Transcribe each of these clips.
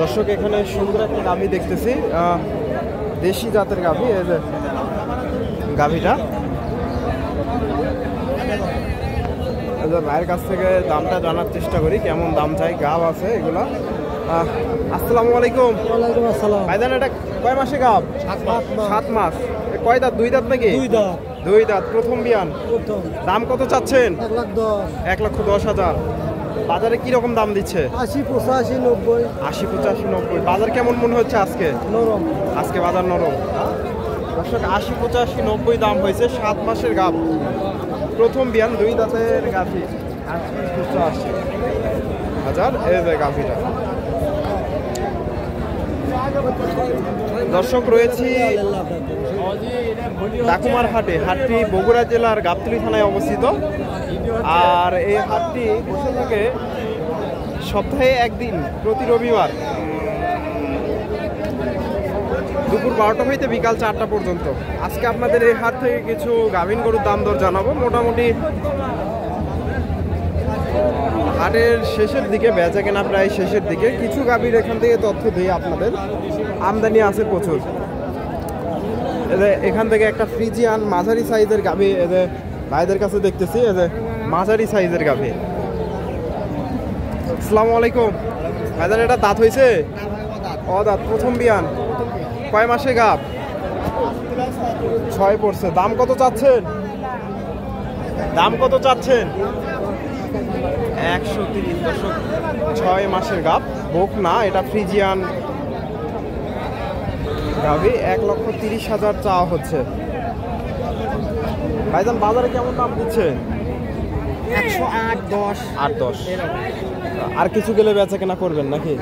দর্শক এখানে সুন্দর একটা গাভী দেখতেছি, দেশি জাতের গাভী। এই যে গাভীটা, ভাইয়ের কাছ থেকে দামটা জানার চেষ্টা করি, কেমন দাম চাই। গাভ আছে এগুলা। আসসালামু আলাইকুম। ওয়ালাইকুম আসসালাম। ভাইজান এটা কয় মাসে গাভ? 7 মাস। কয় দাঁত? 2 দাঁত নাকি? 2 দাঁত। প্রথম বিয়ান। দাম কত চাচ্ছেন? 1,10,000। বাজারে কি রকম দাম দিচ্ছে? 80, 85, 90। 80, 85, 90। বাজার কেমন মনে হচ্ছে আজকে? নরম। আজকে বাজার নরম। দর্শক 80, 85, 90 দাম হয়েছে। 7 মাসের গাভ, প্রথম বিয়ান, 2 দাঁতের গাভী। 85,000 এই যে গাভীটা। দর্শক রয়েছি ডাকুমার হাটে। হাটটি বগুড়া জেলার গাবতলী থানায় অবস্থিত। আর এই হাটটি বসে থাকে সপ্তাহে একদিন, প্রতি রবিবার দুপুর 12টা হইতে বিকাল 4টা পর্যন্ত। আজকে আপনাদের এই হাট থেকে কিছু গাভীন গরুর দাম দর জানাবো। মোটামুটি হাটের শেষের দিকে, বেচা কেনা প্রায় শেষের দিকে। কিছু গাভীর এখান থেকে তথ্য দিই আপনাদের। আমদানি আছে প্রচুর। এখান থেকে একটা ফ্রিজিয়ান মাঝারি সাইজের গাভী এদের ভাইদের কাছে দেখতেছি। এদের মাঝারি সাইজের গাভী। আসসালামু আলাইকুম। ভাইজান এটা দাঁত হয়েছে? দাঁত, প্রথম বিয়ান। কয় মাসে গাভ? 6 পড়ছে। দাম কত চাচ্ছেন? দাম কত চাচ্ছেন? 130। দর্শক 6 মাসের গাভ, বোক না, এটা ফ্রিজিয়ান গাভী। 1,30,000 চাওয়া হচ্ছে। ভাইজান বাজারে কেমন দাম দিচ্ছে? 108, 10। 8-10। আর কিছু গেলে বেচা কেনা করবেন নাকি?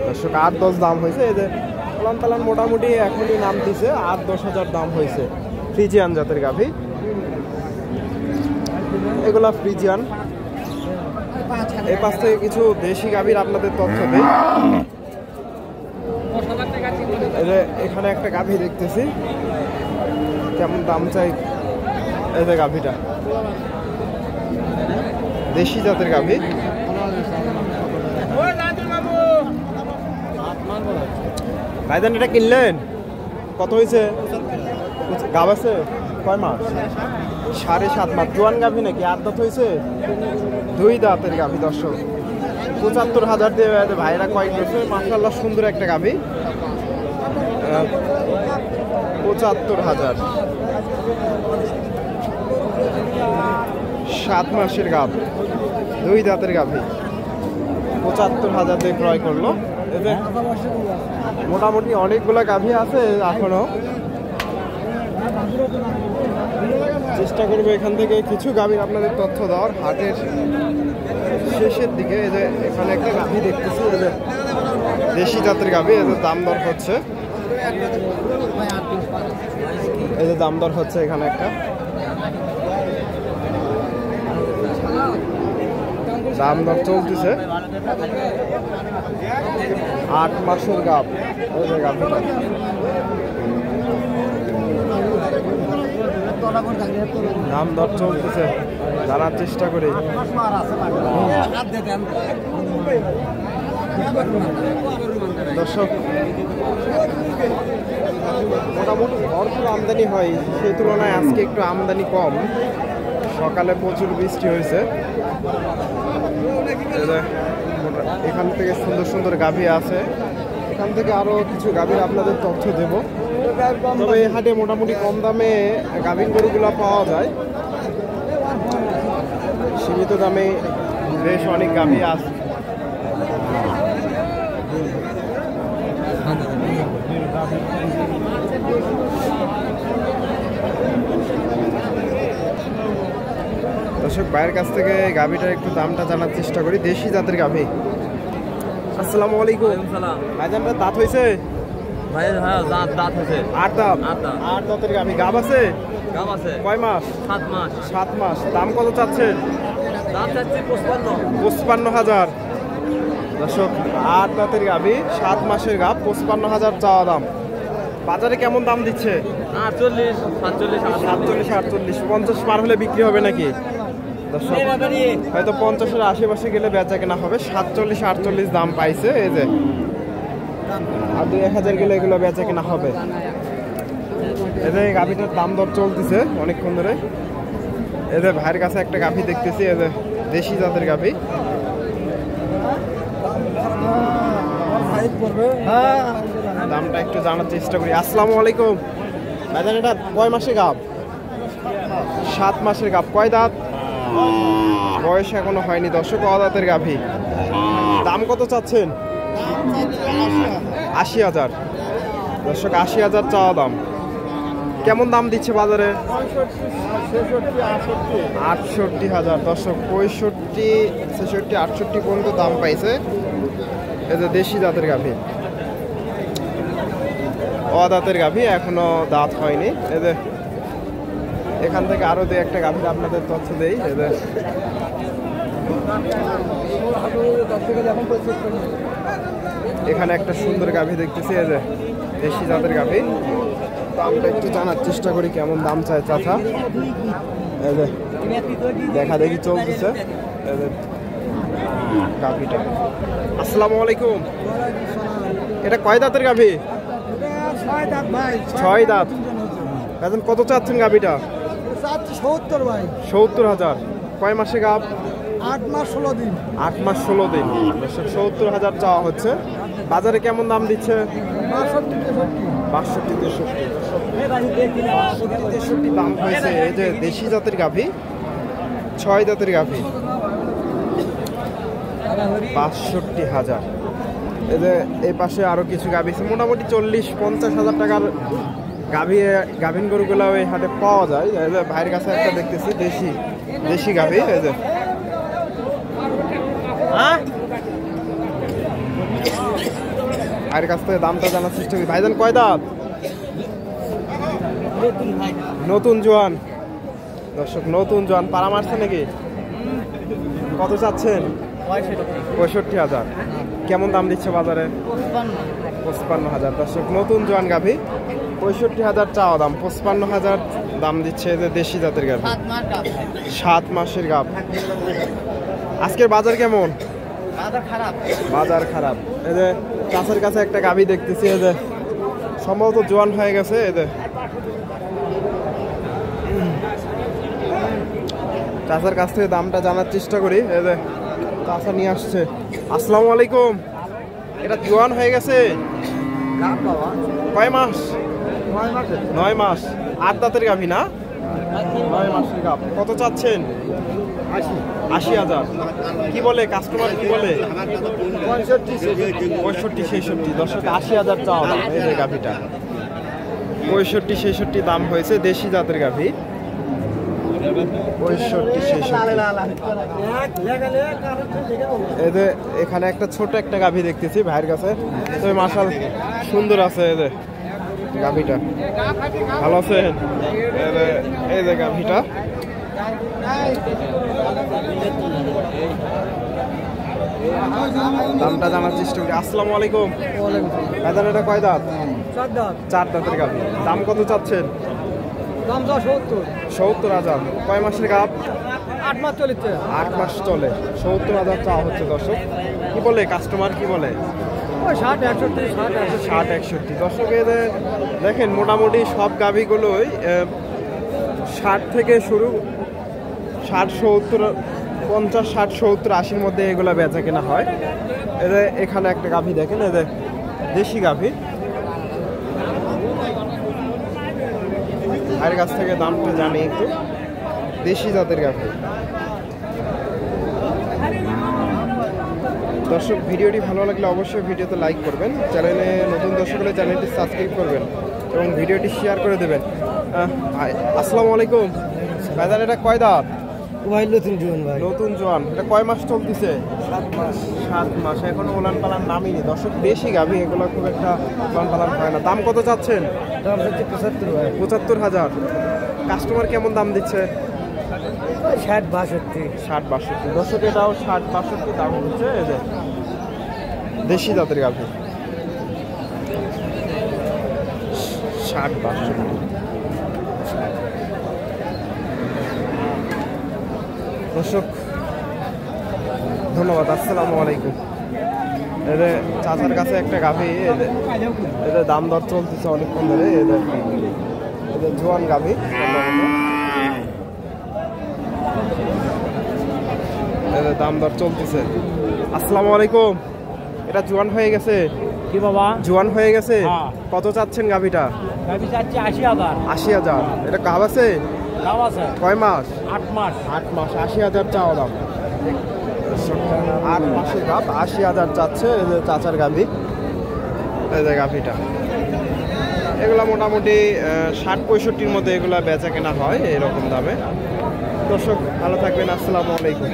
দর্শক 8-10 দাম হয়েছে। এদের পালান পালান মোটামুটি এখনই নাম দিছে। 8-10,000 দাম হয়েছে। ফ্রিজিয়ান জাতের গাভী এগুলা, ফ্রিজিয়ান। এই পাশ থেকে কিছু দেশি গাভীর আপনাদের তথ্য দেই। এখানে একটা গাভী দেখতেছি, কেমন দাম চাই। এই যে গাভীটা, দেশি জাতের গাভী। ভাইজান এটা কিনলেন? কত হয়েছে? গাভ আছে? কয় মাস? 7.5 মাস। জোয়ান গাভী নাকি? 8 দাঁত হয়েছে? 2 দাঁতের গাভী। দর্শক 75,000 দিয়ে ভাইরা কয়েক বছর। মাশাআল্লাহ সুন্দর একটা গাভী। 75,000। 7 মাসের গাভ, 2 দাঁতের গাভী। 75,000 দিয়ে ক্রয় করলো। এতে মোটামুটি অনেকগুলা গাভী আছে এখনো। চেষ্টা করবো এখান থেকে কিছু গাভীর আপনাদের তথ্য দেওয়ার। হাটের শেষের দিকে এই যে এখানে একটা গাভী দেখতেছি, এই যে দেশি জাতের গাভী। এদের দাম দর হচ্ছে, এই যে দাম দর হচ্ছে এখানে একটা। দাম দর চলতেছে। 8 মাসের গাভ, এই যে গাভীটা। দাম দর চলতেছে, জানার চেষ্টা করি। দর্শক মোটামুটি ভরপুর আমদানি হয়, সেই তুলনায় আজকে একটু আমদানি কম। সকালে প্রচুর বৃষ্টি হয়েছে। এখান থেকে সুন্দর সুন্দর গাভী আছে। এখান থেকে আরো কিছু গাভীর আপনাদের তথ্য দেব। তবে এই হাটে মোটামুটি কম দামে গাভীর গরুগুলো পাওয়া যায়। সীমিত দামে বেশ অনেক গাভী আছে। দর্শক ভাইয়ের কাছ থেকে গাভীটার একটু দামটা জানার চেষ্টা করি। দেশি জাতের গাভী। আসসালামু আলাইকুম। ভাইজানটার দাঁত হয়েছে? ভাই হ্যাঁ, দাঁত হয়েছে। 8 দাঁত। 8 দাঁতের গাভী। গাভ আছে? গাভ আছে। কয় মাস? 7 মাস। 7 মাস। দাম কত চাচ্ছেন? দাম চাচ্ছি 55,000। দর্শক 8 দাঁতের গাভী, 7 মাসের গাভ, 55,000 চাওয়া দাম। বাজারে কেমন দাম দিচ্ছে? 48, 47, 47, 48, 50 পার হলে বিক্রি হবে নাকি? দর্শক হয়তো 50-এর আশেপাশে গেলে বেচা কেনা হবে। 47-48 দাম পাইছে এই যে, আর 2-1000 গেলে এগুলো বেচা কেনা হবে। এদের গাভিটার দাম দর চলতেছে অনেকক্ষণ ধরে। এদের ভাইয়ের কাছে একটা গাভি দেখতেছি, এদের দেশি জাতের গাভি। দামটা একটু জানার চেষ্টা করি। আসসালামু আলাইকুম ভাইজান, এটা কয় মাসে গাভ? 7 মাসের গাভ। কয় দাঁত? বয়স এখনো হয়নি দর্শক, অদাঁতের গাভি। দাম কত চাচ্ছেন? 80,000 দর্শক, 80,000 চাওয়া দাম। কেমন দাম দিচ্ছে বাজারে? 68,000 দর্শক, 65, 66, 68 পর্যন্ত দাম পাইছে। এই যে দেশি জাতের গাভি, অদাঁতের গাভি, এখনো দাঁত হয়নি। এদের এখান থেকে আরো একটা গাভীর আপনাদের তথ্য দেই। এদের এখানে একটা সুন্দর গাভী দেখতেছি, এদের দেশি জাতের গাভী। দামটা একটু জানার চেষ্টা করি কেমন দাম চায় চাচা। এদের দেখা দেখি চলতেছে এদের গাভীটা। আসসালামু আলাইকুম, এটা কয় দাঁতের গাভী? 6 দাঁত। এখন কত চাচ্ছেন গাভীটা? 70,000। কয় মাসে গাভ? 8 মাস 16 দিন। 8 মাস 16 দিন। 70,000 চাওয়া হচ্ছে। বাজারে কেমন দাম দিচ্ছে? 62-63 দাম হয়েছে। এই যে দেশি জাতের গাভী, 6 দাঁতের গাভী, 62,000। এই যে এই পাশে আরো কিছু গাভী আছে, মোটামুটি 40-50,000 টাকার গাভীন গরুগুলা ওই হাটে পাওয়া যায়। এই যে ভাইয়ের কাছে একটা দেখতেছি দেশি গাভী। এই যে ভাইয়ের কাছ থেকে দামটা জানার চেষ্টা করি। ভাইজান কয় দাঁত? নতুন জোয়ান দর্শক, নতুন জোয়ান। পাড়া মারছে নাকি? কত চাচ্ছেন? 65,000। কেমন দাম দিচ্ছে বাজারে? 55,000 দর্শক, নতুন জোয়ান গাভী, 65,000 চাওয়া দাম, 55,000 দাম দিচ্ছে। এদের দেশি জাতের গাভী, 7 মাসের গাভ। আজকের বাজার কেমন? বাজার খারাপ। এদের চাষের কাছে একটা গাভী দেখতেছি, এদের সম্ভবত জোয়ান হয়ে গেছে। এদের চাষার কাছ থেকে দামটা জানার চেষ্টা করি। এদের চাষা নিয়ে আসছে। আসসালামু আলাইকুম, এটা জোয়ান হয়ে গেছে? কয় মাস? 9 মাস। 8 দাঁতের গাভী না? 9 মাসের গাভ। কত চাচ্ছেন? 80,000। কি বলে কাস্টমার, কি বলে? 65-66 দর্শক, 80,000 চাওয়া দাম। এই যে গাভীটা 65-66 দাম হয়েছে। দেশি জাতের গাভী, 65-66। এদের এখানে একটা ছোট একটা গাভী দেখতেছি ভাইয়ের কাছে, তো মাশাল সুন্দর আছে। এদের গাভীটা ভালো আছে। এই যে গাভীটা, দামটা জানার চেষ্টা করি। আসসালামু আলাইকুম ভাইজান, এটা কয় দাঁত? 4 দাঁতের গাভী। দাম কত চাচ্ছেন? 70,000। কয় মাসের গাভ? 8 মাস চলেছে। 8 মাস চলে। 70,000 চাওয়া হচ্ছে দর্শক। কি বলে কাস্টমার, কি বলে? 60-61 দর্শক। এদের দেখেন মোটামুটি সব গাভীগুলোই 60 থেকে শুরু, 60-70, 50-60-70, 80-র মধ্যে এগুলো বেচা কেনা হয়। এদের এখানে একটা গাভী দেখেন, এদের দেশি গাভী। ভাইয়ের কাছ থেকে দামটা জানি একটু। দেশি জাতের গাভী। দর্শক, ভিডিওটি ভালো লাগলে অবশ্যই ভিডিওতে লাইক করবেন, চ্যানেলে নতুন দর্শক হলে চ্যানেলটি সাবস্ক্রাইব করবেন এবং ভিডিওটি শেয়ার করে দেবেন। আসসালামু আলাইকুম ভাইজান, এটা কয় দাঁত? ভাই নতুন জোয়ান। ভাই নতুন জোয়ান। এটা কয় মাস চলতেছে? 7 মাস। এখনো ওলান পালান নামিনি দর্শক, দেশি গাভী, এগুলো খুব একটা ওলান পালান হয় না। দাম কত চাচ্ছেন? দাম হচ্ছে 75,000। 75,000। কাস্টমার কেমন দাম দিচ্ছে? 60-62 দর্শক, এটাও 60-62 দাম হচ্ছে। এদের দেশি জাতের গাভী, 60-62। দর্শক ধন্যবাদ, আসসালামু আলাইকুম। এদের চাচার কাছে একটা গাভী, এদের দাম দর চলতেছে অনেকক্ষণ ধরে। এদের জোয়ান গাভী, এদের দাম দর চলতেছে। আসসালামু আলাইকুম। এটা জোয়ান হয়ে গেছে? কি বাবা? জোয়ান হয়ে গেছে। হ্যাঁ। কত চাচ্ছেন গাভীটা? গাভী চাচ্ছি 80,000। 80,000। এটা গাভ আছে? দাম আছে কয় মাস? 8 মাস। 8 মাস। 80,000 চাওয়া দাম। 8 মাসের গাভ, 80,000 চাচ্ছে এই যে চাচার গাভী। এই যে গাভীটা, এগুলা মোটামুটি 60-65-র মধ্যে এগুলা বেচা কেনা হয় এরকম দামে। দর্শক ভালো থাকবেন, আসসালামু আলাইকুম।